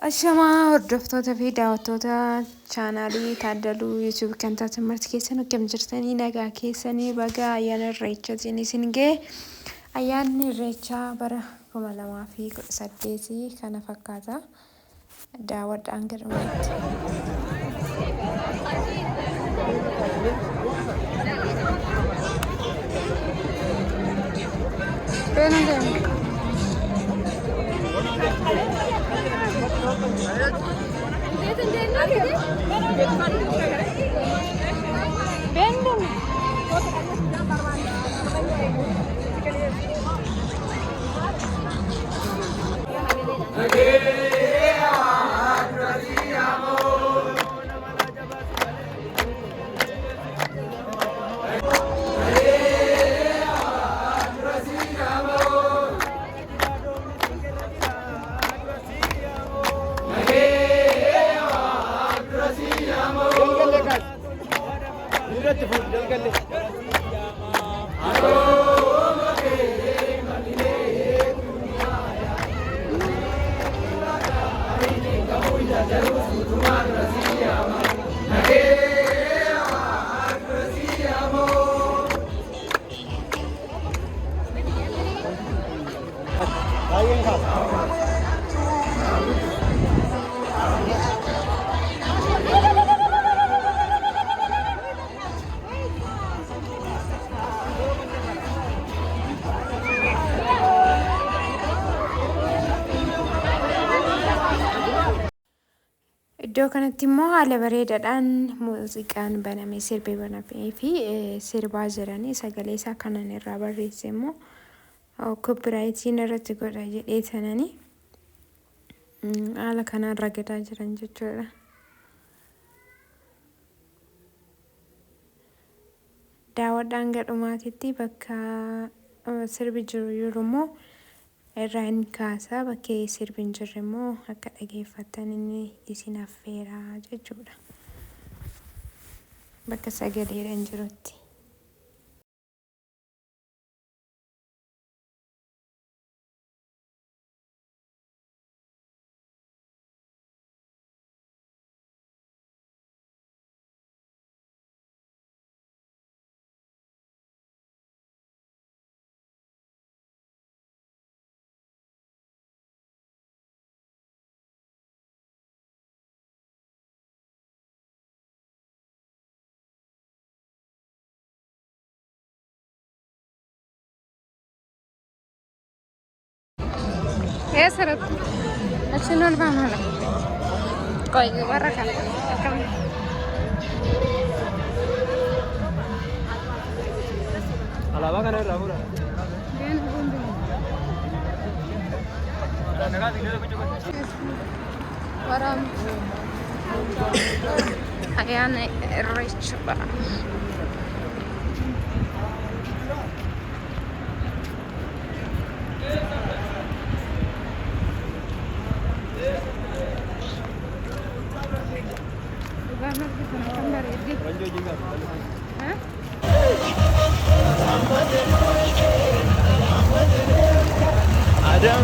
Ashamaa hordoftoota fi daawwattoota chaanaalii Taaddaluu YouTube kan taate marti keessan akkam jirtanii nagaa keessanii baga ayyaana irreechaatiin isin ga'e. Ayyaanni irreechaa bara 2018 kana fakkaata. Daawwadhaan gadhumaatti. Iddoo kanatti immoo haala bareedaadhaan muuziqaan banamee sirbee banamee fi sirbaa jiranii sagalee isaa kanan irraa barreesse immoo koopiraayitiin irratti godha jedhee sananii haala kanaan ragadaa jiran jechuudha. Daawwadhaan gadhumaatitti bakka sirbi jiru yeroo immoo irraan kaasaa bakkee sirbi hin jirre immoo akka dhageeffattan inni isin affeeraa jechuudha. Bakka sagaleedhaan jirutti. Ya seret, asyik banget. Kau ini warna kan? Kalau apa kan ada apa? Waram, ayana rich bah. Adam